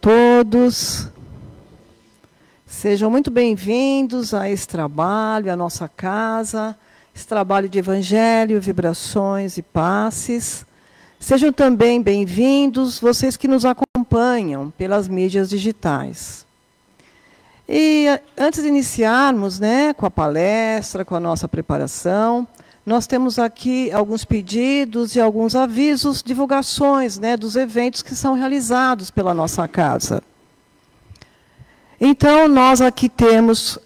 todos. Sejam muito bem-vindos a esse trabalho, a nossa casa, esse trabalho de Evangelho, vibrações e passes. Sejam também bem-vindos vocês que nos acompanham pelas mídias digitais. E antes de iniciarmos, com a palestra, com a nossa preparação, nós temos aqui alguns pedidos e alguns avisos, divulgações, dos eventos que são realizados pela nossa casa. Então, nós aqui temos,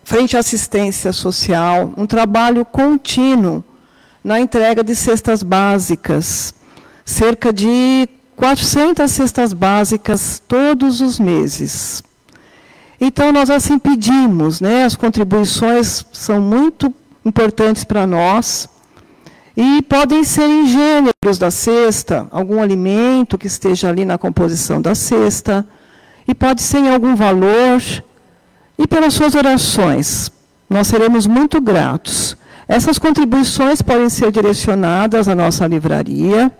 frente à assistência social, um trabalho contínuo na entrega de cestas básicas. Cerca de 400 cestas básicas todos os meses. Então, nós assim pedimos, as contribuições são muito importantes para nós, e podem ser em gêneros da cesta, algum alimento que esteja ali na composição da cesta, e pode ser em algum valor, e pelas suas orações. Nós seremos muito gratos. Essas contribuições podem ser direcionadas à nossa livraria,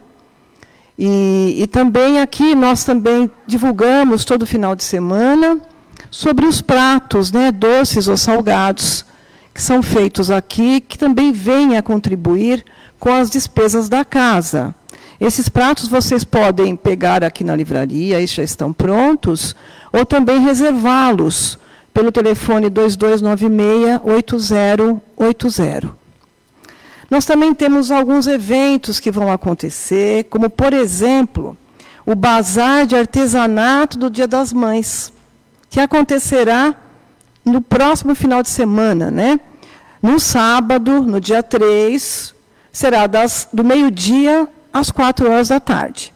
e também aqui nós também divulgamos todo final de semana sobre os pratos, doces ou salgados, que são feitos aqui, que também vêm a contribuir com as despesas da casa. Esses pratos vocês podem pegar aqui na livraria, eles já estão prontos, ou também reservá-los pelo telefone 2296-8080. Nós também temos alguns eventos que vão acontecer, como, por exemplo, o Bazar de Artesanato do Dia das Mães, que acontecerá no próximo final de semana, No sábado, no dia 3, será do meio-dia às 4 horas da tarde.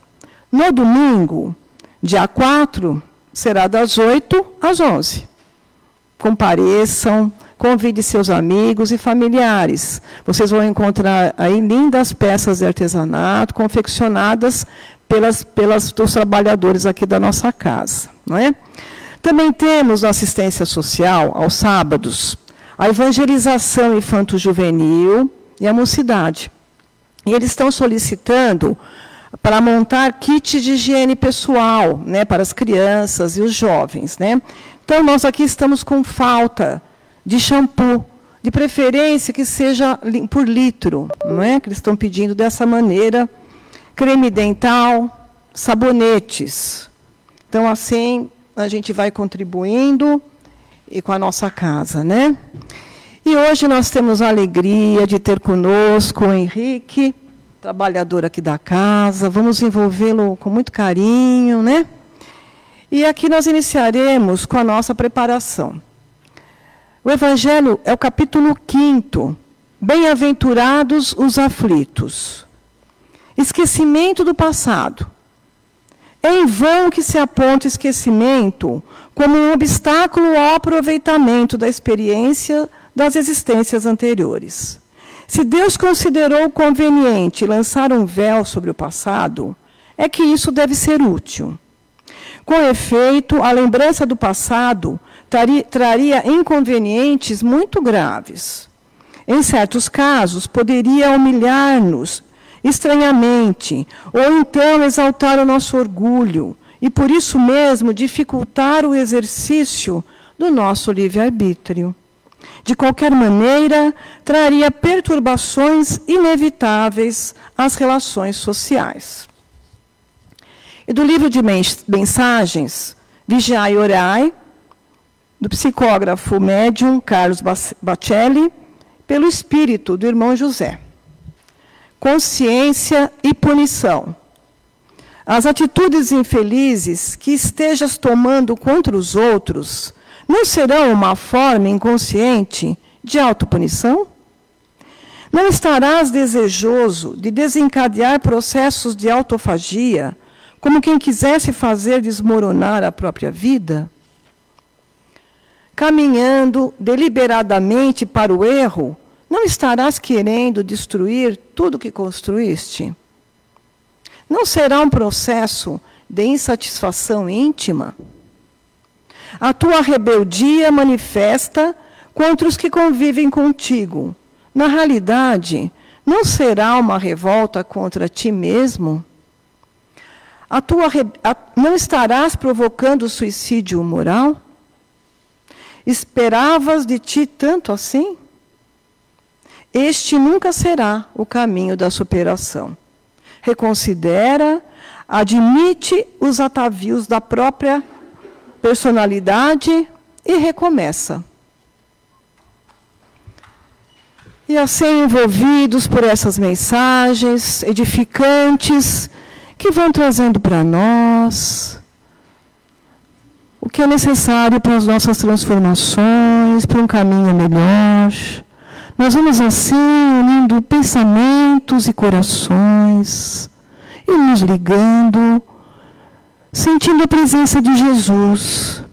No domingo, dia 4, será das 8 às 11. Compareçam, convide seus amigos e familiares. Vocês vão encontrar aí lindas peças de artesanato, confeccionadas pelos trabalhadores aqui da nossa casa, Também temos na assistência social, aos sábados, a evangelização infanto-juvenil e a mocidade. E eles estão solicitando para montar kits de higiene pessoal, para as crianças e os jovens. Então, nós aqui estamos com falta de shampoo, de preferência que seja por litro, que eles estão pedindo dessa maneira, creme dental, sabonetes. Então, assim, a gente vai contribuindo e com a nossa casa, E hoje nós temos a alegria de ter conosco o Henrique, trabalhador aqui da casa. Vamos envolvê-lo com muito carinho, E aqui nós iniciaremos com a nossa preparação. O Evangelho é o capítulo 5º. Bem-aventurados os aflitos. Esquecimento do passado. É em vão que se aponta o esquecimento como um obstáculo ao aproveitamento da experiência das existências anteriores. Se Deus considerou conveniente lançar um véu sobre o passado, é que isso deve ser útil. Com efeito, a lembrança do passado traria inconvenientes muito graves. Em certos casos, poderia humilhar-nos estranhamente, ou então exaltar o nosso orgulho, e por isso mesmo dificultar o exercício do nosso livre-arbítrio. De qualquer maneira, traria perturbações inevitáveis às relações sociais. E do livro de mensagens, Vigiai e Orai, do psicógrafo médium Carlos Bacelli, pelo espírito do irmão José. Consciência e punição. As atitudes infelizes que estejas tomando contra os outros não serão uma forma inconsciente de autopunição? Não estarás desejoso de desencadear processos de autofagia, como quem quisesse fazer desmoronar a própria vida? Caminhando deliberadamente para o erro, não estarás querendo destruir tudo que construíste? Não será um processo de insatisfação íntima? A tua rebeldia manifesta contra os que convivem contigo. Na realidade, não será uma revolta contra ti mesmo? Não estarás provocando suicídio moral? Esperavas de ti tanto assim? Este nunca será o caminho da superação. Reconsidera, admite os atavios da própria personalidade e recomeça. E assim, envolvidos por essas mensagens edificantes que vão trazendo para nós o que é necessário para as nossas transformações, para um caminho melhor, nós vamos assim unindo pensamentos e corações e nos ligando, sentindo a presença de Jesus.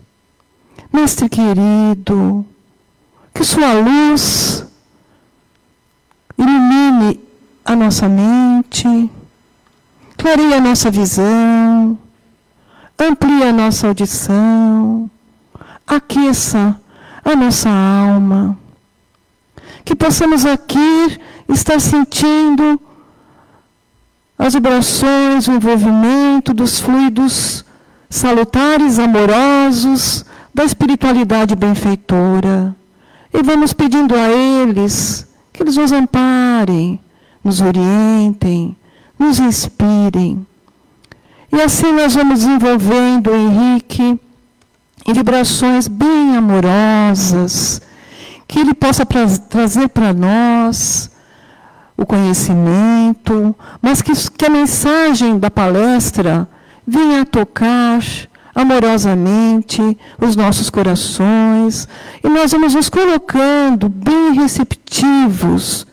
Mestre querido, que sua luz ilumine a nossa mente, clareie a nossa visão, amplie a nossa audição, aqueça a nossa alma. Que possamos aqui estar sentindo as vibrações, o envolvimento dos fluidos salutares, amorosos, da espiritualidade benfeitora. E vamos pedindo a eles que eles nos amparem, nos orientem, nos inspirem. E assim nós vamos desenvolvendo o Henrique em vibrações bem amorosas, que ele possa trazer para nós o conhecimento, mas que a mensagem da palestra venha a tocar amorosamente os nossos corações, e nós vamos nos colocando bem receptivos,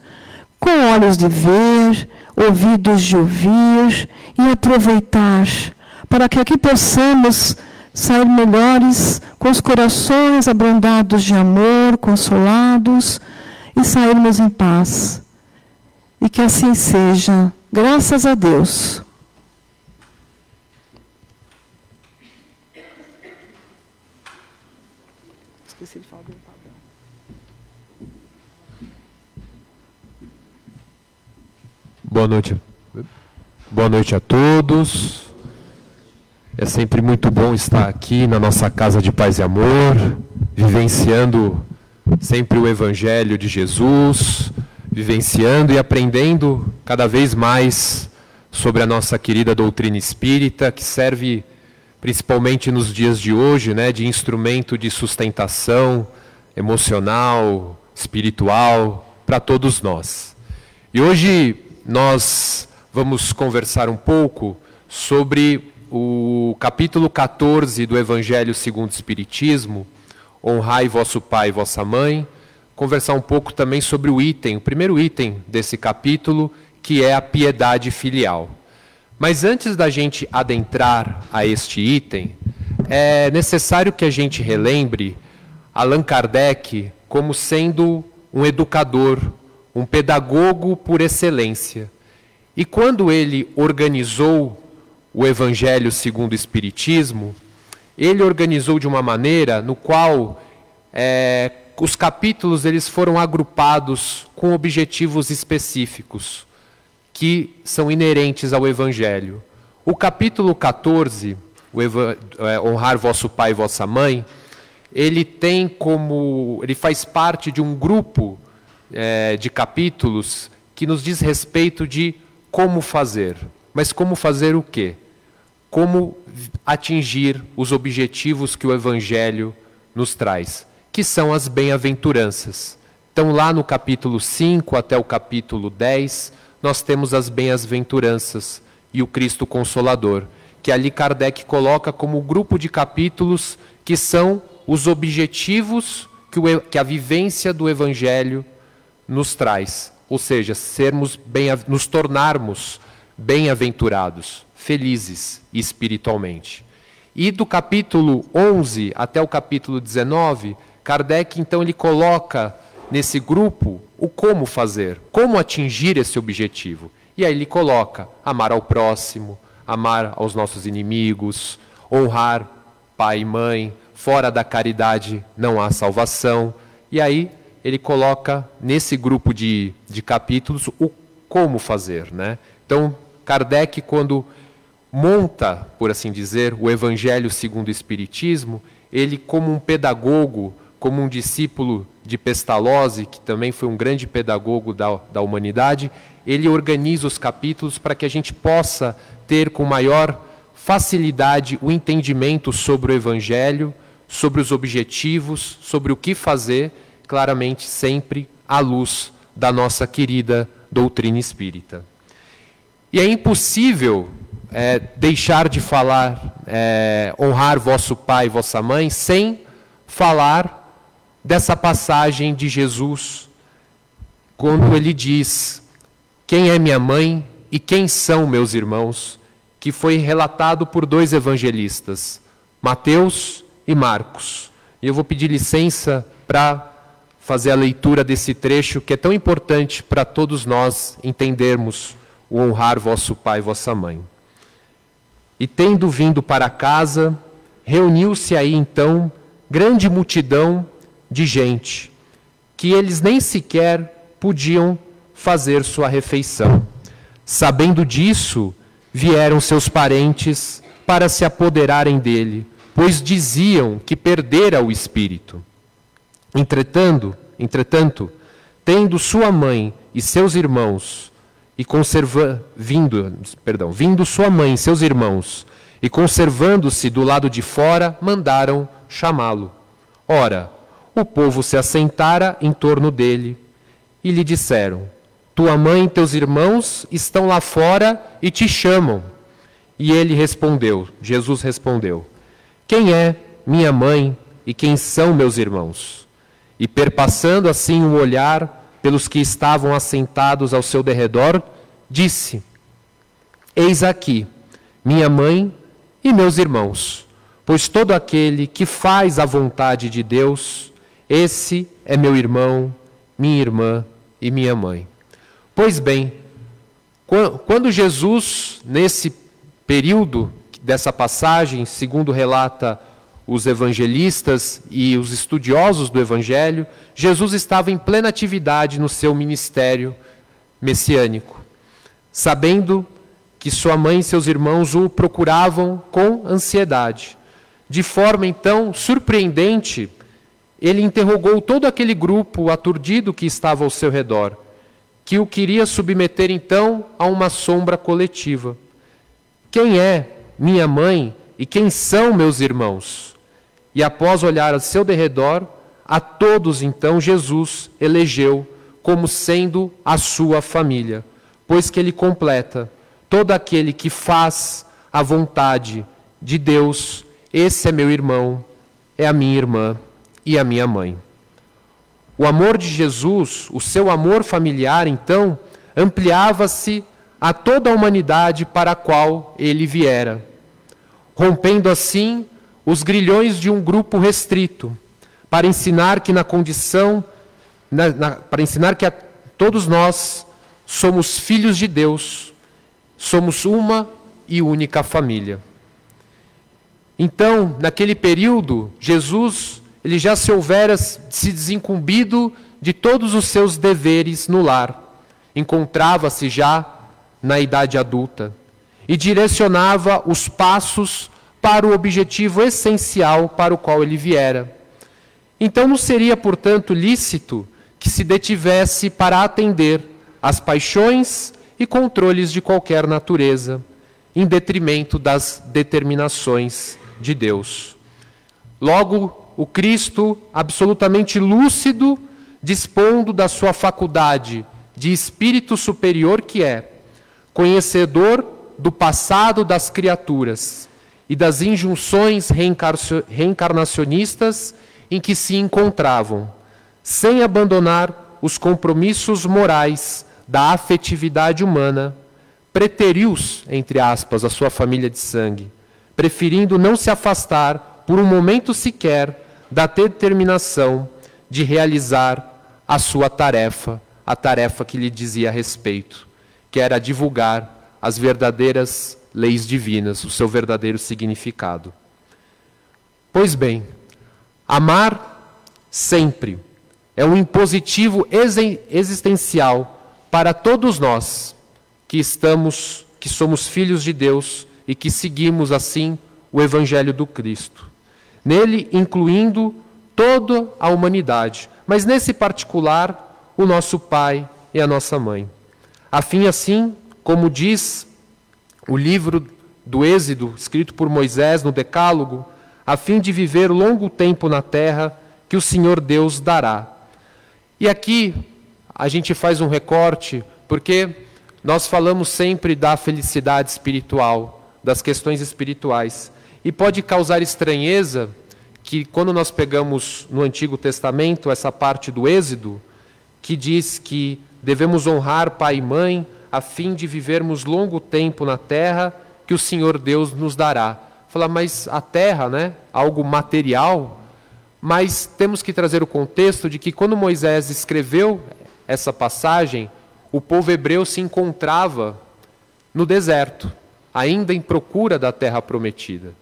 com olhos de ver, ouvidos de ouvir, e aproveitar, para que aqui possamos sair melhores, com os corações abrandados de amor, consolados, e sairmos em paz. E que assim seja, graças a Deus. Esqueci de falar do padrão. Boa noite a todos. É sempre muito bom estar aqui na nossa casa de paz e amor, vivenciando sempre o Evangelho de Jesus, vivenciando e aprendendo cada vez mais sobre a nossa querida doutrina espírita, que serve principalmente nos dias de hoje, né, de instrumento de sustentação emocional, espiritual, para todos nós. E hoje nós vamos conversar um pouco sobre o capítulo 14 do Evangelho segundo o Espiritismo, honrai vosso pai e vossa mãe, conversar um pouco também sobre o primeiro item desse capítulo, que é a piedade filial. Mas antes da gente adentrar a este item, é necessário que a gente relembre Allan Kardec como sendo um educador, um pedagogo por excelência. E quando ele organizou o Evangelho segundo o Espiritismo, ele organizou de uma maneira no qual os capítulos eles foram agrupados com objetivos específicos, que são inerentes ao Evangelho. O capítulo 14, honrar vosso pai e vossa mãe, ele faz parte de um grupo de capítulos que nos diz respeito de como fazer. Mas como fazer o quê? Como atingir os objetivos que o Evangelho nos traz, que são as bem-aventuranças. Então, lá no capítulo 5 até o capítulo 10, nós temos as bem-aventuranças e o Cristo Consolador, que ali Kardec coloca como grupo de capítulos que são os objetivos que a vivência do Evangelho nos traz. Ou seja, nos tornarmos bem-aventurados, felizes espiritualmente. E do capítulo 11 até o capítulo 19, Kardec, então, ele coloca nesse grupo o como fazer, como atingir esse objetivo. E aí ele coloca amar ao próximo, amar aos nossos inimigos, honrar pai e mãe, fora da caridade não há salvação. E aí ele coloca nesse grupo de capítulos o como fazer, né? Então, Kardec, quando monta, por assim dizer, o Evangelho segundo o Espiritismo, ele como um pedagogo, como um discípulo de Pestalozzi, que também foi um grande pedagogo da humanidade, ele organiza os capítulos para que a gente possa ter com maior facilidade o entendimento sobre o Evangelho, sobre os objetivos, sobre o que fazer, claramente sempre à luz da nossa querida doutrina espírita. E é impossível deixar de falar, honrar vosso pai e vossa mãe, sem falar dessa passagem de Jesus, quando ele diz: quem é minha mãe e quem são meus irmãos, que foi relatado por 2 evangelistas, Mateus e Marcos. E eu vou pedir licença para fazer a leitura desse trecho, que é tão importante para todos nós entendermos o honrar vosso pai e vossa mãe. E tendo vindo para casa, reuniu-se aí então grande multidão de gente, que eles nem sequer podiam fazer sua refeição. Sabendo disso, vieram seus parentes para se apoderarem dele, pois diziam que perdera o espírito. Entretanto, tendo sua mãe e seus irmãos, vindo sua mãe e seus irmãos, e conservando-se do lado de fora, mandaram chamá-lo. Ora, o povo se assentara em torno dele, e lhe disseram: tua mãe e teus irmãos estão lá fora e te chamam. E ele respondeu, Jesus respondeu: quem é minha mãe e quem são meus irmãos? E perpassando assim um olhar pelos que estavam assentados ao seu derredor, disse: eis aqui minha mãe e meus irmãos, pois todo aquele que faz a vontade de Deus, esse é meu irmão, minha irmã e minha mãe. Pois bem, quando Jesus, nesse período dessa passagem, segundo relata os evangelistas e os estudiosos do Evangelho, Jesus estava em plena atividade no seu ministério messiânico, sabendo que sua mãe e seus irmãos o procuravam com ansiedade. De forma, então, surpreendente, ele interrogou todo aquele grupo aturdido que estava ao seu redor, que o queria submeter, então, a uma sombra coletiva. Quem é minha mãe e quem são meus irmãos? E após olhar ao seu derredor, a todos, então, Jesus elegeu como sendo a sua família, pois que ele completa: todo aquele que faz a vontade de Deus, esse é meu irmão, é a minha irmã e a minha mãe. O amor de Jesus, o seu amor familiar, então, ampliava-se a toda a humanidade para a qual ele viera, rompendo assim os grilhões de um grupo restrito, para ensinar que todos nós somos filhos de Deus, somos uma e única família. Então, naquele período, Jesus, ele já se houvera se desincumbido de todos os seus deveres no lar, encontrava-se já na idade adulta e direcionava os passos para o objetivo essencial para o qual ele viera. Então não seria, portanto, lícito que se detivesse para atender às paixões e controles de qualquer natureza, em detrimento das determinações de Deus. Logo, o Cristo, absolutamente lúcido, dispondo da sua faculdade de espírito superior que é, conhecedor do passado das criaturas e das injunções reencarnacionistas em que se encontravam, sem abandonar os compromissos morais da afetividade humana, preteriu-os, entre aspas, a sua família de sangue, preferindo não se afastar por um momento sequer da determinação de realizar a sua tarefa, a tarefa que lhe dizia a respeito, que era divulgar as verdadeiras leis divinas, o seu verdadeiro significado. Pois bem, amar sempre é um impositivo existencial para todos nós que somos filhos de Deus e que seguimos, assim, o Evangelho do Cristo. Nele, incluindo toda a humanidade, mas nesse particular, o nosso pai e a nossa mãe. A fim, assim, como diz o livro do Êxodo, escrito por Moisés no Decálogo, a fim de viver longo tempo na terra que o Senhor Deus dará. E aqui a gente faz um recorte, porque nós falamos sempre da felicidade espiritual, das questões espirituais. E pode causar estranheza que quando nós pegamos no Antigo Testamento essa parte do Êxodo, que diz que devemos honrar pai e mãe a fim de vivermos longo tempo na terra que o Senhor Deus nos dará. Fala, mas a terra, né? Algo material. Mas temos que trazer o contexto de que quando Moisés escreveu essa passagem, o povo hebreu se encontrava no deserto, ainda em procura da terra prometida.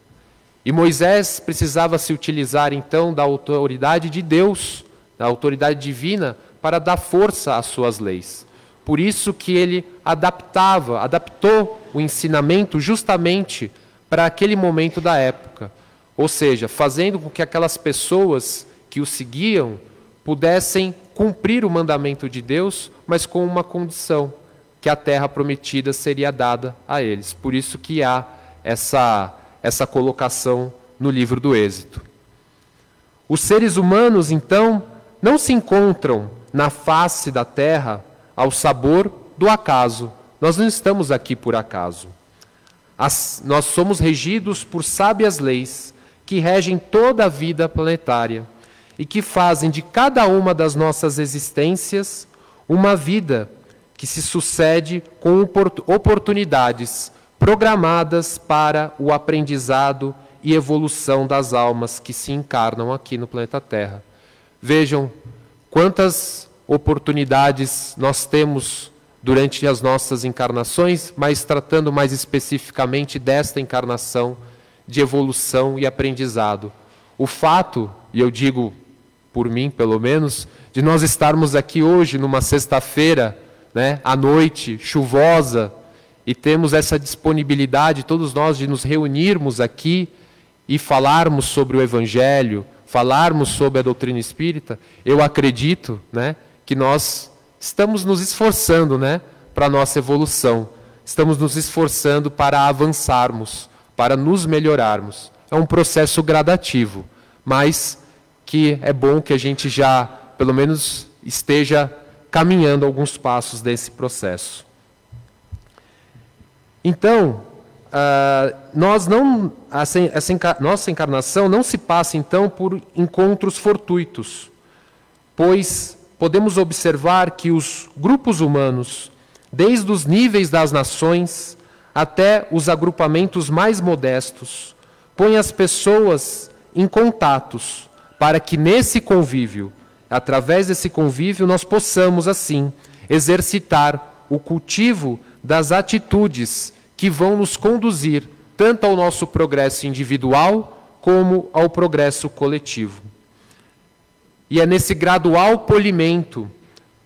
E Moisés precisava se utilizar então da autoridade de Deus, da autoridade divina, para dar força às suas leis. Por isso que ele adaptou o ensinamento justamente para aquele momento da época. Ou seja, fazendo com que aquelas pessoas que o seguiam pudessem cumprir o mandamento de Deus, mas com uma condição, que a terra prometida seria dada a eles. Por isso que há essa colocação no livro do Êxodo. Os seres humanos, então, não se encontram na face da terra ao sabor do acaso. Nós não estamos aqui por acaso. Nós somos regidos por sábias leis que regem toda a vida planetária e que fazem de cada uma das nossas existências uma vida que se sucede com oportunidades programadas para o aprendizado e evolução das almas que se encarnam aqui no planeta Terra. Vejam quantas oportunidades nós temos durante as nossas encarnações, mas tratando mais especificamente desta encarnação de evolução e aprendizado. O fato, e eu digo por mim pelo menos, de nós estarmos aqui hoje numa sexta-feira, né, à noite, chuvosa, e temos essa disponibilidade, todos nós, de nos reunirmos aqui e falarmos sobre o Evangelho, falarmos sobre a doutrina espírita, eu acredito, né, que nós estamos nos esforçando, né, para a nossa evolução. Estamos nos esforçando para avançarmos, para nos melhorarmos. É um processo gradativo, mas que é bom que a gente já, pelo menos, esteja caminhando alguns passos desse processo. Então, nossa encarnação não se passa, então, por encontros fortuitos, pois podemos observar que os grupos humanos, desde os níveis das nações até os agrupamentos mais modestos, põem as pessoas em contatos para que nesse convívio, através desse convívio, nós possamos, assim, exercitar o cultivo das atitudes que vão nos conduzir tanto ao nosso progresso individual como ao progresso coletivo. E é nesse gradual polimento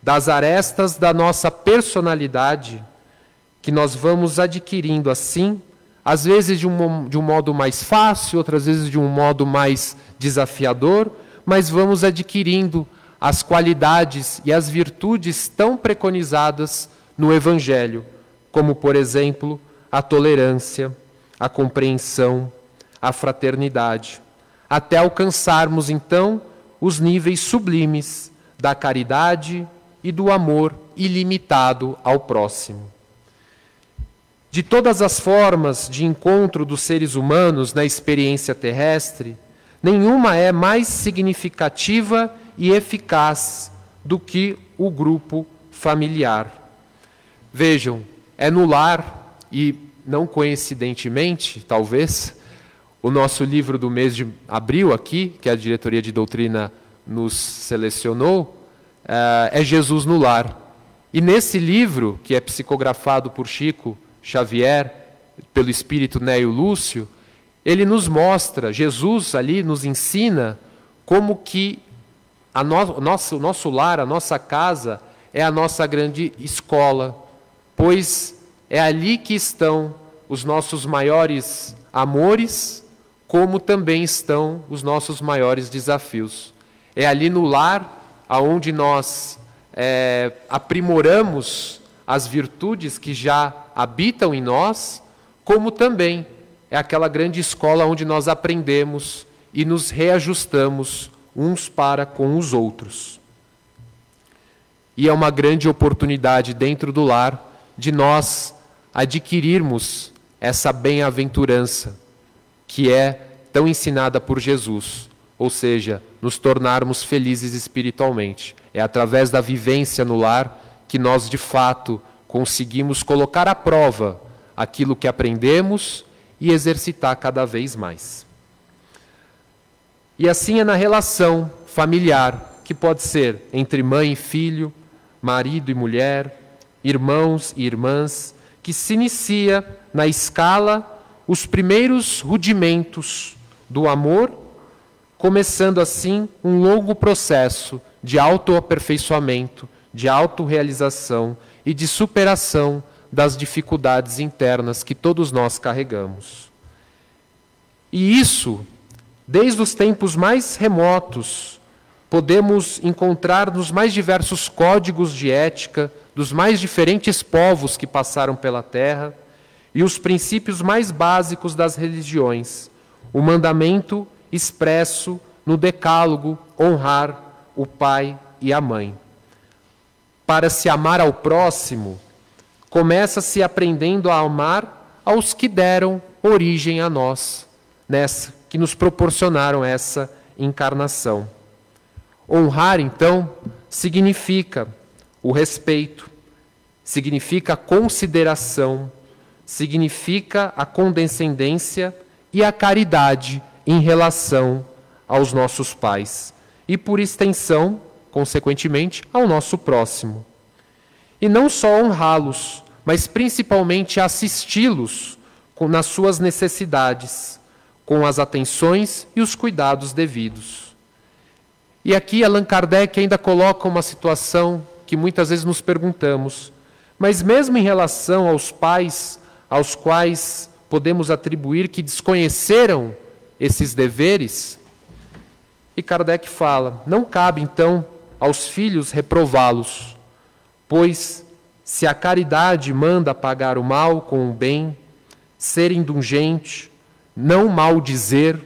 das arestas da nossa personalidade que nós vamos adquirindo, assim, às vezes de um modo mais fácil, outras vezes de um modo mais desafiador, mas vamos adquirindo as qualidades e as virtudes tão preconizadas no Evangelho, como, por exemplo, a tolerância, a compreensão, a fraternidade, até alcançarmos, então, os níveis sublimes da caridade e do amor ilimitado ao próximo. De todas as formas de encontro dos seres humanos na experiência terrestre, nenhuma é mais significativa e eficaz do que o grupo familiar. Vejam, é no lar, e não coincidentemente, talvez, o nosso livro do mês de abril aqui, que a Diretoria de Doutrina nos selecionou, é Jesus no Lar. E nesse livro, que é psicografado por Chico Xavier, pelo espírito Nélio Lúcio, ele nos mostra, Jesus ali nos ensina como que o nosso lar, a nossa casa, é a nossa grande escola, pois é ali que estão os nossos maiores amores, como também estão os nossos maiores desafios. É ali no lar aonde nós aprimoramos as virtudes que já habitam em nós, como também é aquela grande escola onde nós aprendemos e nos reajustamos uns para com os outros. E é uma grande oportunidade dentro do lar de nós adquirirmos essa bem-aventurança que é tão ensinada por Jesus, ou seja, nos tornarmos felizes espiritualmente. É através da vivência no lar que nós, de fato, conseguimos colocar à prova aquilo que aprendemos e exercitar cada vez mais. E assim é na relação familiar, que pode ser entre mãe e filho, marido e mulher, irmãos e irmãs, que se inicia na escala os primeiros rudimentos do amor, começando assim um longo processo de autoaperfeiçoamento, de autorrealização e de superação das dificuldades internas que todos nós carregamos. E isso, desde os tempos mais remotos, podemos encontrar nos mais diversos códigos de ética dos mais diferentes povos que passaram pela Terra e os princípios mais básicos das religiões, o mandamento expresso no Decálogo, honrar o pai e a mãe. Para se amar ao próximo, começa-se aprendendo a amar aos que deram origem a nós, que nos proporcionaram essa encarnação. Honrar, então, significa o respeito, significa a consideração, significa a condescendência e a caridade em relação aos nossos pais e, por extensão, consequentemente, ao nosso próximo. E não só honrá-los, mas principalmente assisti-los nas suas necessidades, com as atenções e os cuidados devidos. E aqui Allan Kardec ainda coloca uma situação que muitas vezes nos perguntamos, mas mesmo em relação aos pais aos quais podemos atribuir que desconheceram esses deveres, e Kardec fala, não cabe então aos filhos reprová-los, pois se a caridade manda pagar o mal com o bem, ser indulgente, não maldizer,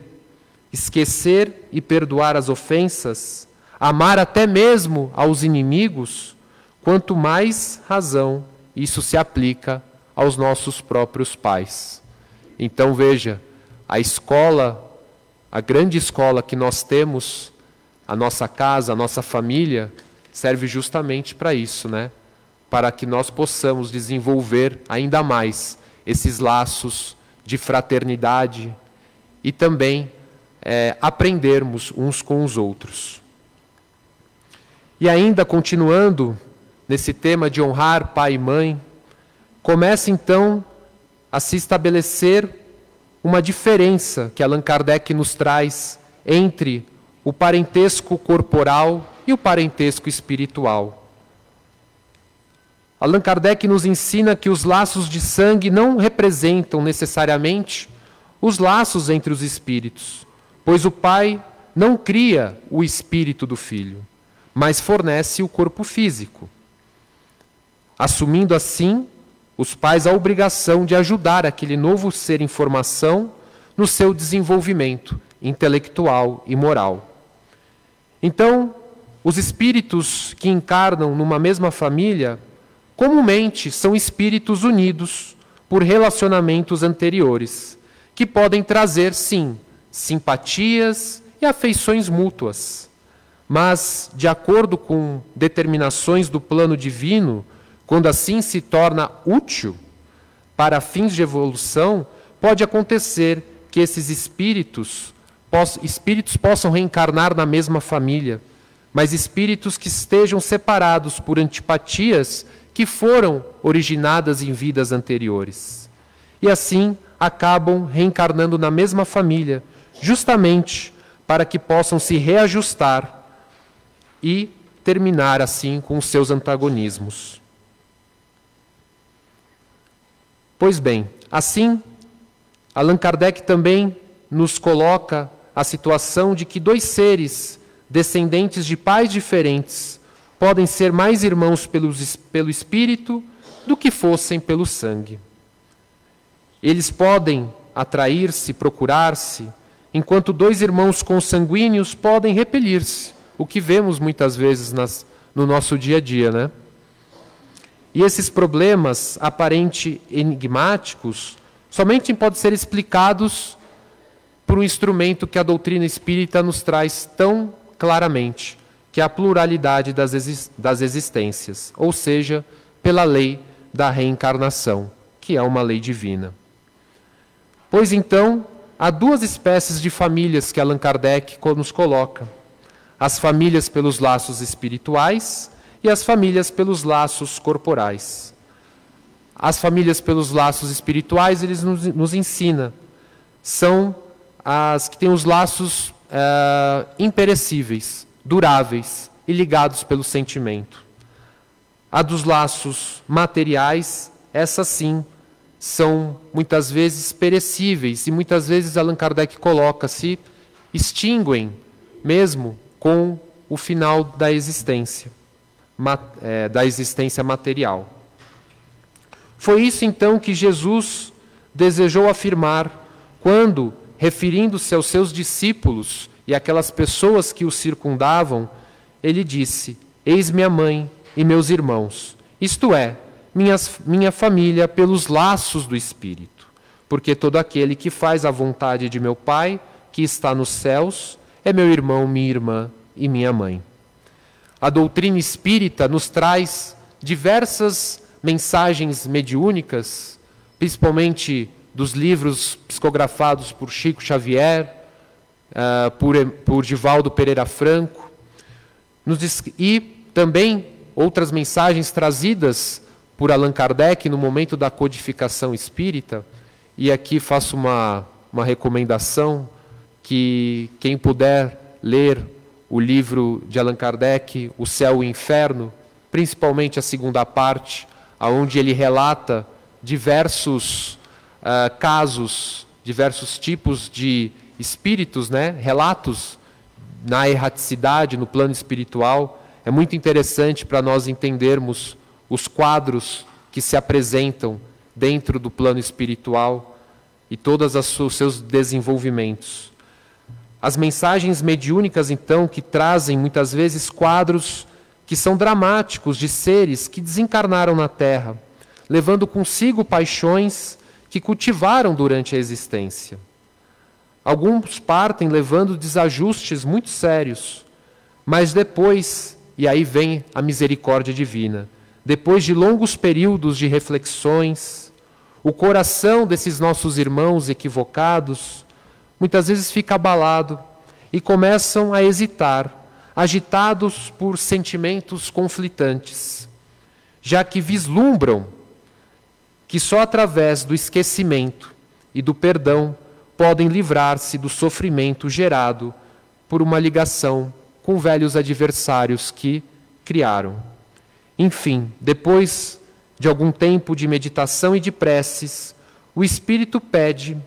esquecer e perdoar as ofensas, amar até mesmo aos inimigos, quanto mais razão isso se aplica aos nossos próprios pais. Então veja, a escola, a grande escola que nós temos, a nossa casa, a nossa família, serve justamente para isso, né? Para que nós possamos desenvolver ainda mais esses laços de fraternidade e também aprendermos uns com os outros. E ainda continuando nesse tema de honrar pai e mãe, começa então a se estabelecer uma diferença que Allan Kardec nos traz entre o parentesco corporal e o parentesco espiritual. Allan Kardec nos ensina que os laços de sangue não representam necessariamente os laços entre os espíritos, pois o pai não cria o espírito do filho, mas fornece o corpo físico, assumindo assim os pais a obrigação de ajudar aquele novo ser em formação no seu desenvolvimento intelectual e moral. Então, os espíritos que encarnam numa mesma família, comumente são espíritos unidos por relacionamentos anteriores, que podem trazer, sim, simpatias e afeições mútuas. Mas, de acordo com determinações do plano divino, quando assim se torna útil para fins de evolução, pode acontecer que esses espíritos possam reencarnar na mesma família, mas espíritos que estejam separados por antipatias que foram originadas em vidas anteriores. E assim acabam reencarnando na mesma família, justamente para que possam se reajustar e terminar assim com os seus antagonismos. Pois bem, Assim, Allan Kardec também nos coloca a situação de que dois seres descendentes de pais diferentes podem ser mais irmãos pelo espírito do que fossem pelo sangue. Eles podem atrair-se, procurar-se, enquanto dois irmãos consanguíneos podem repelir-se, o que vemos muitas vezes no nosso dia a dia, né? E esses problemas aparentemente enigmáticos somente podem ser explicados por um instrumento que a doutrina espírita nos traz tão claramente, que é a pluralidade das existências, ou seja, pela lei da reencarnação, que é uma lei divina. Pois então, há duas espécies de famílias que Allan Kardec nos coloca: as famílias pelos laços espirituais e as famílias pelos laços corporais. As famílias pelos laços espirituais, eles nos ensina, são as que têm os laços imperecíveis, duráveis e ligados pelo sentimento. A dos laços materiais, essas sim, são muitas vezes perecíveis e muitas vezes Allan Kardec coloca, se extinguem mesmo com o final da existência material. Foi isso então que Jesus desejou afirmar quando, referindo-se aos seus discípulos e aquelas pessoas que o circundavam, ele disse: eis minha mãe e meus irmãos, isto é, minha família pelos laços do Espírito, porque todo aquele que faz a vontade de meu Pai, que está nos céus, é meu irmão, minha irmã e minha mãe. A doutrina espírita nos traz diversas mensagens mediúnicas, principalmente dos livros psicografados por Chico Xavier, por Divaldo Pereira Franco, e também outras mensagens trazidas por Allan Kardec no momento da codificação espírita. E aqui faço uma recomendação, que quem puder ler o livro de Allan Kardec, O Céu e o Inferno, principalmente a segunda parte, onde ele relata diversos casos, diversos tipos de espíritos, né? Relatos na erraticidade, no plano espiritual. É muito interessante para nós entendermos os quadros que se apresentam dentro do plano espiritual e todos os seus desenvolvimentos. As mensagens mediúnicas, então, que trazem muitas vezes quadros que são dramáticos de seres que desencarnaram na Terra, levando consigo paixões que cultivaram durante a existência. Alguns partem levando desajustes muito sérios, mas depois, e aí vem a misericórdia divina, depois de longos períodos de reflexões, o coração desses nossos irmãos equivocados muitas vezes fica abalado e começam a hesitar, agitados por sentimentos conflitantes, já que vislumbram que só através do esquecimento e do perdão podem livrar-se do sofrimento gerado por uma ligação com velhos adversários que criaram. Enfim, depois de algum tempo de meditação e de preces, o Espírito pede,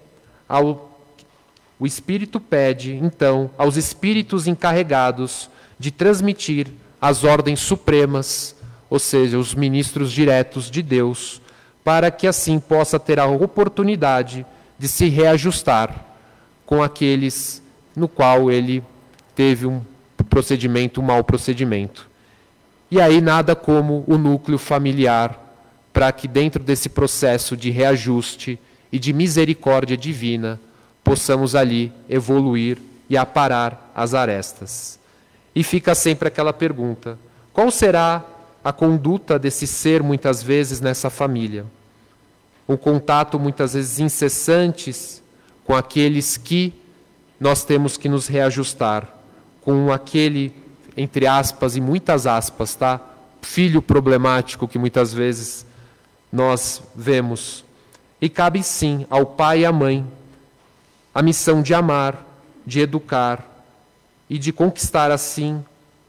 então, aos espíritos encarregados de transmitir as ordens supremas, ou seja, os ministros diretos de Deus, para que assim possa ter a oportunidade de se reajustar com aqueles no qual ele teve um mau procedimento. E aí nada como o núcleo familiar, para que dentro desse processo de reajuste e de misericórdia divina, possamos ali evoluir e aparar as arestas. E fica sempre aquela pergunta: qual será a conduta desse ser muitas vezes nessa família? Um contato muitas vezes incessantes com aqueles que nós temos que nos reajustar, com aquele, entre aspas e muitas aspas, tá? Filho problemático que muitas vezes nós vemos. E cabe sim ao pai e à mãe a missão de amar, de educar e de conquistar assim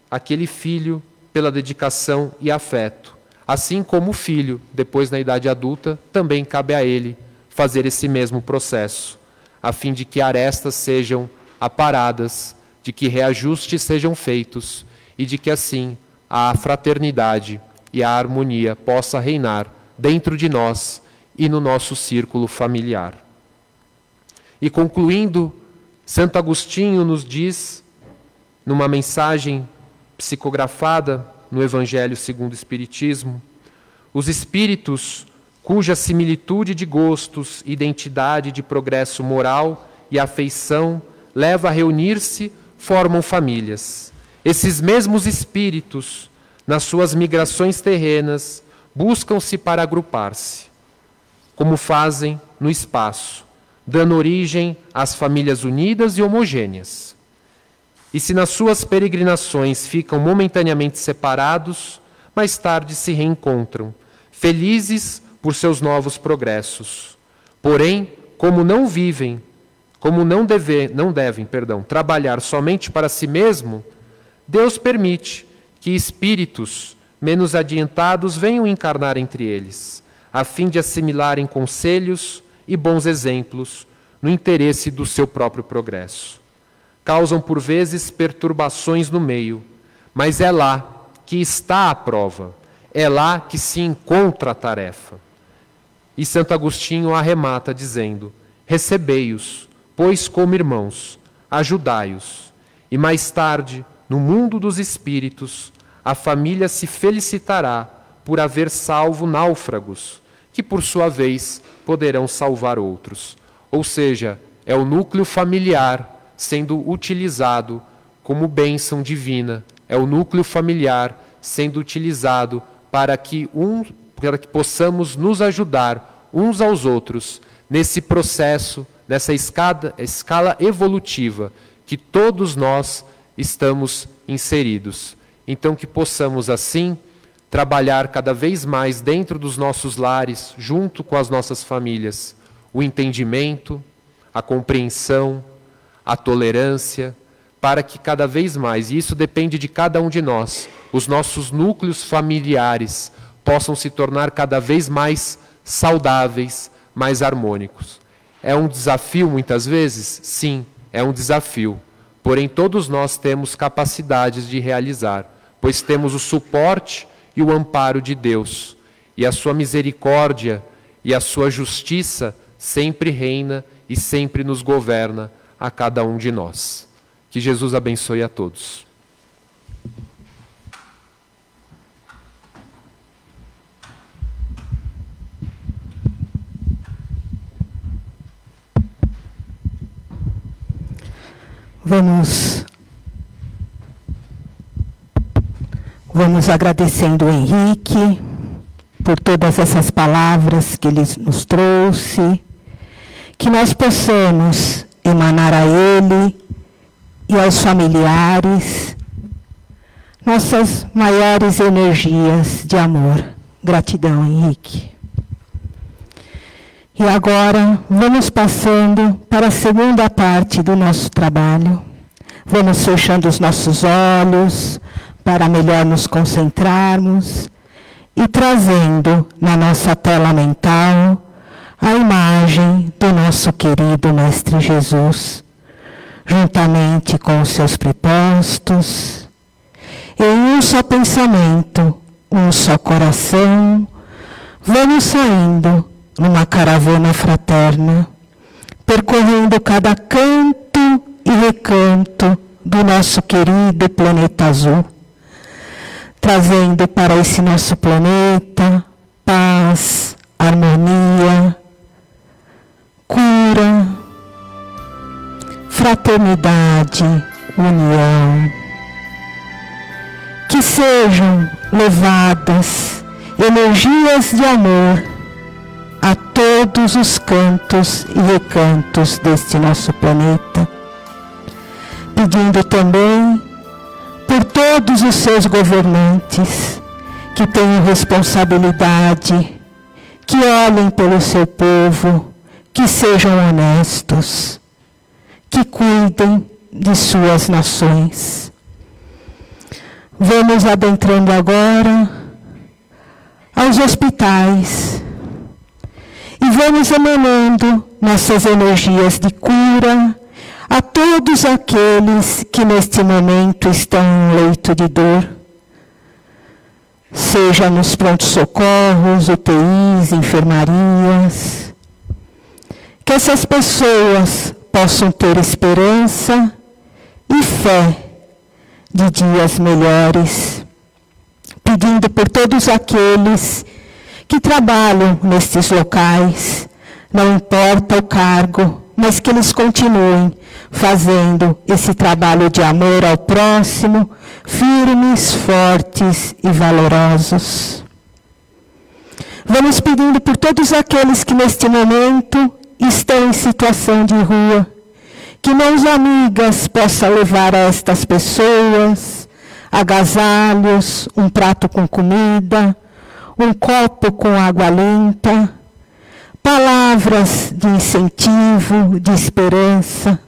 aquele filho pela dedicação e afeto. Assim como o filho, depois na idade adulta, também cabe a ele fazer esse mesmo processo, a fim de que arestas sejam aparadas, de que reajustes sejam feitos e de que assim a fraternidade e a harmonia possa reinar dentro de nós e no nosso círculo familiar. E concluindo, Santo Agostinho nos diz, numa mensagem psicografada no Evangelho segundo o Espiritismo, os espíritos cuja similitude de gostos, identidade de progresso moral e afeição leva a reunir-se, formam famílias. Esses mesmos espíritos, nas suas migrações terrenas, buscam-se para agrupar-se, como fazem no espaço, dando origem às famílias unidas e homogêneas. E se nas suas peregrinações ficam momentaneamente separados, mais tarde se reencontram, felizes por seus novos progressos. Porém, como não devem trabalhar somente para si mesmo, Deus permite que espíritos menos adiantados venham encarnar entre eles, a fim de assimilarem conselhos e bons exemplos no interesse do seu próprio progresso. Causam por vezes perturbações no meio, mas é lá que está a prova, é lá que se encontra a tarefa. E Santo Agostinho arremata dizendo: recebei-os, pois como irmãos, ajudai-os. E mais tarde, no mundo dos espíritos, a família se felicitará por haver salvo náufragos, que por sua vez poderão salvar outros. Ou seja, é o núcleo familiar sendo utilizado como bênção divina, é o núcleo familiar sendo utilizado para que possamos nos ajudar uns aos outros nesse processo, nessa escala evolutiva que todos nós estamos inseridos. Então que possamos assim trabalhar cada vez mais dentro dos nossos lares, junto com as nossas famílias, o entendimento, a compreensão, a tolerância, para que cada vez mais, e isso depende de cada um de nós, os nossos núcleos familiares possam se tornar cada vez mais saudáveis, mais harmônicos. É um desafio muitas vezes? Sim, é um desafio. Porém, todos nós temos capacidades de realizar, pois temos o suporte e o amparo de Deus. E a sua misericórdia e a sua justiça sempre reina e sempre nos governa a cada um de nós. Que Jesus abençoe a todos. Vamos agradecendo o Henrique por todas essas palavras que ele nos trouxe, que nós possamos emanar a ele e aos familiares nossas maiores energias de amor. Gratidão, Henrique. E agora vamos passando para a segunda parte do nosso trabalho. Vamos fechando os nossos olhos para melhor nos concentrarmos e trazendo na nossa tela mental a imagem do nosso querido Mestre Jesus, juntamente com os seus prepostos, em um só pensamento, um só coração, vamos saindo numa caravana fraterna, percorrendo cada canto e recanto do nosso querido planeta azul, trazendo para esse nosso planeta paz, harmonia, cura, fraternidade, união. Que sejam levadas energias de amor a todos os cantos e recantos deste nosso planeta, pedindo também por todos os seus governantes que tenham responsabilidade, que olhem pelo seu povo, que sejam honestos, que cuidem de suas nações. Vamos adentrando agora aos hospitais E vamos emanando nossas energias de cura a todos aqueles que neste momento estão em leito de dor, seja nos prontos-socorros, UTIs, enfermarias. Que essas pessoas possam ter esperança e fé de dias melhores, pedindo por todos aqueles que trabalham nestes locais, não importa o cargo, mas que eles continuem fazendo esse trabalho de amor ao próximo, firmes, fortes e valorosos. Vamos pedindo por todos aqueles que neste momento estão em situação de rua, que mãos amigas possam levar a estas pessoas agasalhos, um prato com comida, um copo com água limpa, palavras de incentivo, de esperança,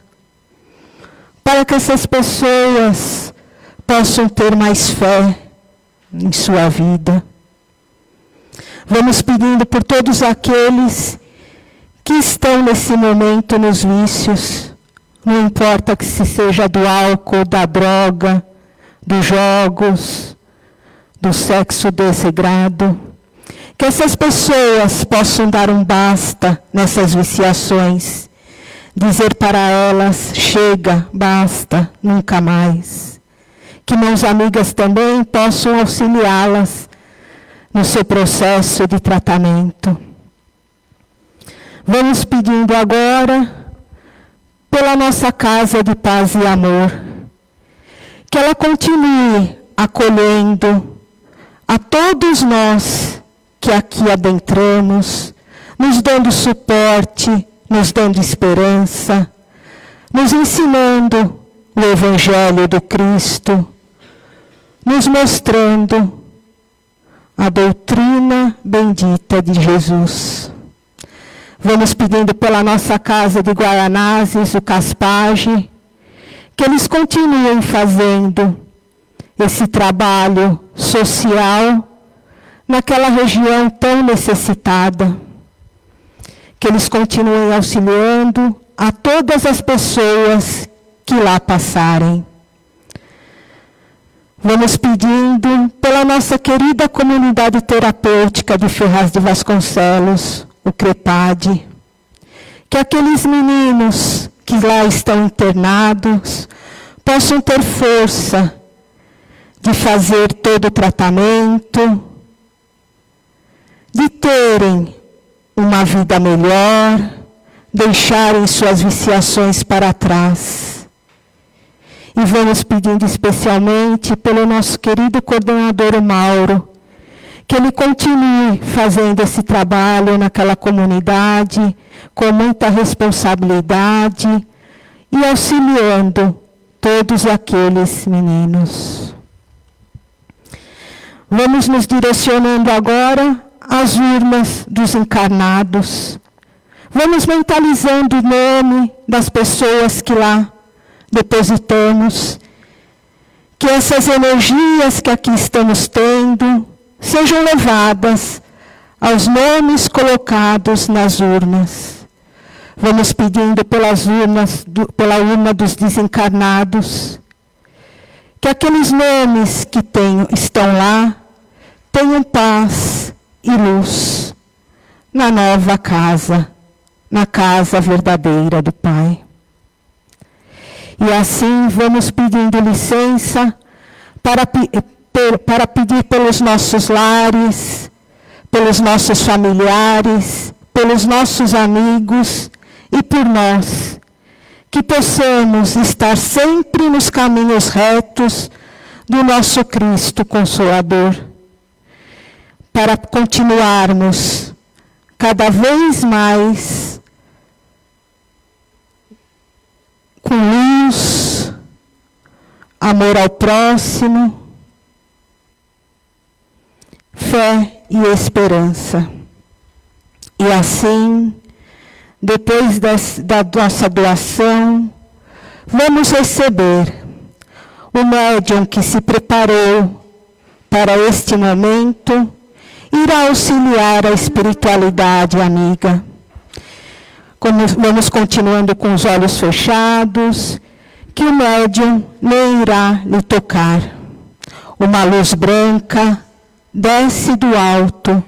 para que essas pessoas possam ter mais fé em sua vida. Vamos pedindo por todos aqueles que estão nesse momento nos vícios, não importa que se seja do álcool, da droga, dos jogos, do sexo desregrado, que essas pessoas possam dar um basta nessas viciações, dizer para elas, chega, basta, nunca mais. Que mãos amigas também possam auxiliá-las no seu processo de tratamento. Vamos pedindo agora pela nossa casa de paz e amor, que ela continue acolhendo a todos nós que aqui adentramos, nos dando suporte, nos dando esperança, nos ensinando o Evangelho do Cristo, nos mostrando a doutrina bendita de Jesus. Vamos pedindo pela nossa casa de Guaianazes, o Caspage, que eles continuem fazendo esse trabalho social naquela região tão necessitada. Que eles continuem auxiliando a todas as pessoas que lá passarem. Vamos pedindo pela nossa querida comunidade terapêutica de Ferraz de Vasconcelos, o CREPAD, que aqueles meninos que lá estão internados possam ter força de fazer todo o tratamento, de terem uma vida melhor, deixarem suas viciações para trás. E vamos pedindo especialmente pelo nosso querido coordenador Mauro, que ele continue fazendo esse trabalho naquela comunidade, com muita responsabilidade e auxiliando todos aqueles meninos. Vamos nos direcionando agora às urnas dos encarnados. Vamos mentalizando o nome das pessoas que lá depositamos, que essas energias que aqui estamos tendo sejam levadas aos nomes colocados nas urnas. Vamos pedindo pelas urnas, pela urna dos desencarnados, que aqueles nomes que estão lá tenham paz e luz na nova casa, na casa verdadeira do Pai. E assim vamos pedindo licença para pedir pelos nossos lares, pelos nossos familiares, pelos nossos amigos e por nós, que possamos estar sempre nos caminhos retos do nosso Cristo Consolador, para continuarmos cada vez mais com luz, amor ao próximo, fé e esperança. E assim, depois da nossa doação, vamos receber o médium que se preparou para este momento irá auxiliar a espiritualidade amiga. Vamos continuando com os olhos fechados, que o médium nem irá lhe tocar. Uma luz branca desce do alto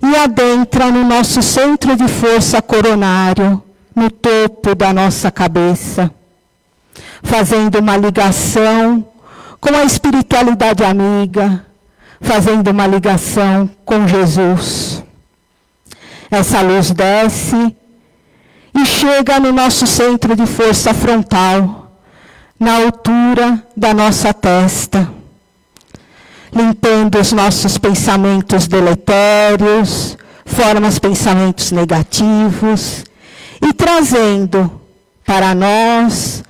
e adentra no nosso centro de força coronário, no topo da nossa cabeça, fazendo uma ligação com a espiritualidade amiga, fazendo uma ligação com Jesus. Essa luz desce e chega no nosso centro de força frontal, na altura da nossa testa, limpando os nossos pensamentos deletérios, formas pensamentos negativos e trazendo para nós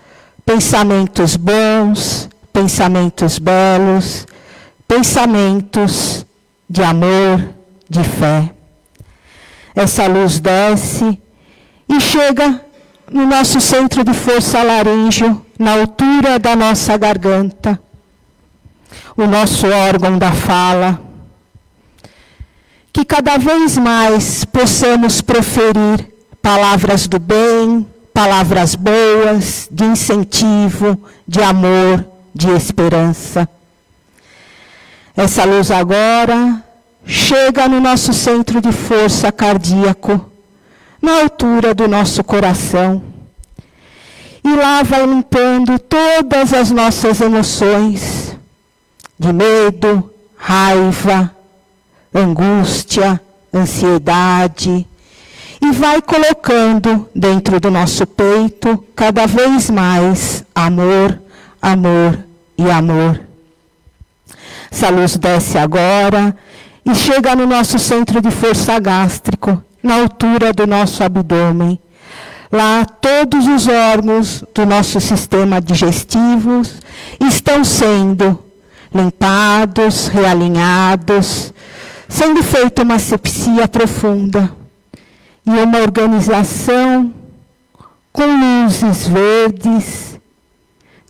pensamentos bons, pensamentos belos, pensamentos de amor, de fé. Essa luz desce e chega no nosso centro de força laríngeo, na altura da nossa garganta, o nosso órgão da fala, que cada vez mais possamos proferir palavras do bem, palavras boas, de incentivo, de amor, de esperança. Essa luz agora chega no nosso centro de força cardíaco, na altura do nosso coração. E lá vai limpando todas as nossas emoções, de medo, raiva, angústia, ansiedade, e vai colocando dentro do nosso peito cada vez mais amor, amor e amor. Essa luz desce agora e chega no nosso centro de força gástrico, na altura do nosso abdômen. Lá todos os órgãos do nosso sistema digestivo estão sendo limpados, realinhados, sendo feita uma asepsia profunda e uma organização com luzes verdes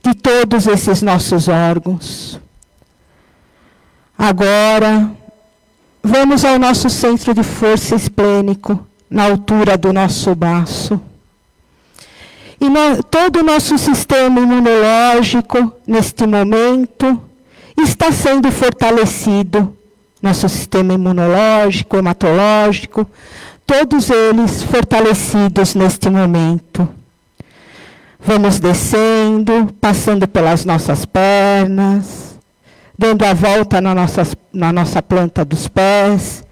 de todos esses nossos órgãos. Agora, vamos ao nosso centro de força esplênico, na altura do nosso baço. E todo o nosso sistema imunológico, neste momento, está sendo fortalecido. Nosso sistema imunológico, hematológico, todos eles fortalecidos neste momento. Vamos descendo, passando pelas nossas pernas, dando a volta na nossa planta dos pés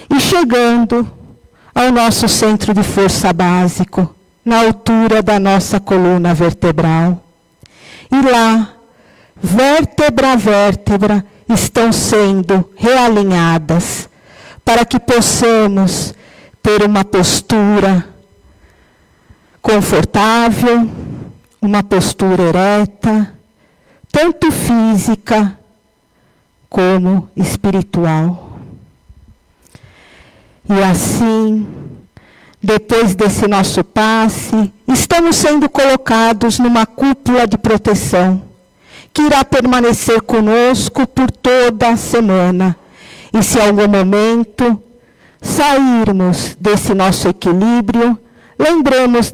e chegando ao nosso centro de força básico, na altura da nossa coluna vertebral. E lá, vértebra a vértebra, estão sendo realinhadas para que possamos ter uma postura confortável, uma postura ereta, tanto física como espiritual. E assim, depois desse nosso passe, estamos sendo colocados numa cúpula de proteção, que irá permanecer conosco por toda a semana. E se em algum momento sairmos desse nosso equilíbrio, lembremos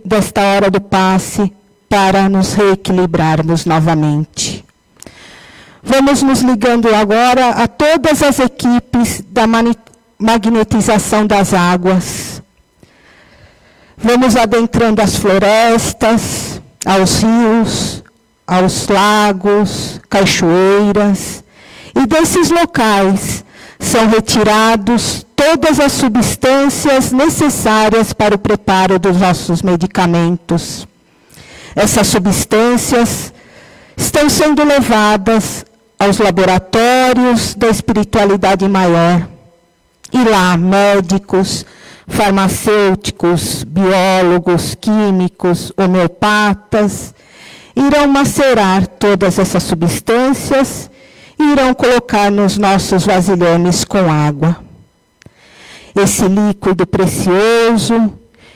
desta hora do passe para nos reequilibrarmos novamente. Vamos nos ligando agora a todas as equipes da magnetização das águas. Vamos adentrando as florestas, aos rios, aos lagos, cachoeiras, e desses locais são retirados todas as substâncias necessárias para o preparo dos nossos medicamentos. Essas substâncias estão sendo levadas aos laboratórios da espiritualidade maior. E lá, médicos, farmacêuticos, biólogos, químicos, homeopatas, irão macerar todas essas substâncias e irão colocar nos nossos vasilhames com água. Esse líquido precioso,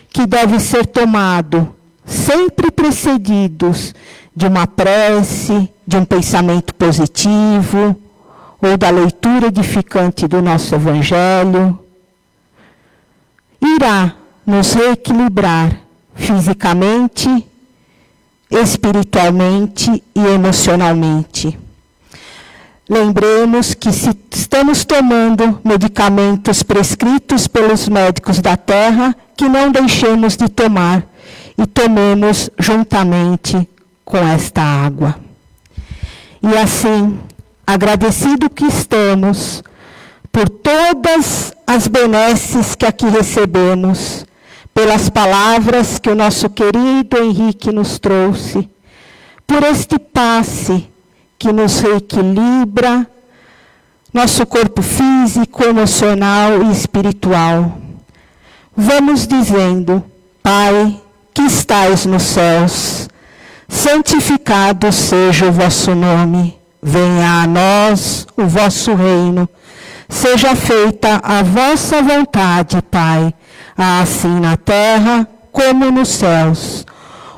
que deve ser tomado sempre precedidos de uma prece, de um pensamento positivo, ou da leitura edificante do nosso Evangelho, irá nos reequilibrar fisicamente, espiritualmente e emocionalmente. Lembremos que se estamos tomando medicamentos prescritos pelos médicos da terra, que não deixemos de tomar e tomemos juntamente com esta água. E assim, agradecido que estamos por todas as benesses que aqui recebemos, pelas palavras que o nosso querido Henrique nos trouxe, por este passe que nos reequilibra, nosso corpo físico, emocional e espiritual. Vamos dizendo: Pai, que estais nos céus, santificado seja o vosso nome, venha a nós o vosso reino, seja feita a vossa vontade, Pai, assim na terra como nos céus.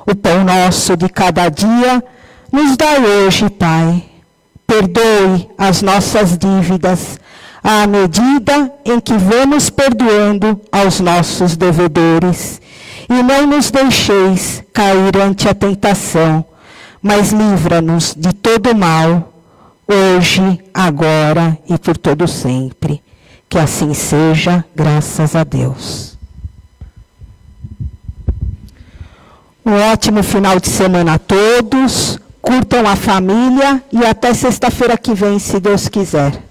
O pão nosso de cada dia nos dai hoje, Pai. Perdoe as nossas dívidas, à medida em que vamos perdoando aos nossos devedores. E não nos deixeis cair ante a tentação, mas livra-nos de todo mal, hoje, agora e por todo sempre. Que assim seja, graças a Deus. Um ótimo final de semana a todos. Curtam a família e até sexta-feira que vem, se Deus quiser.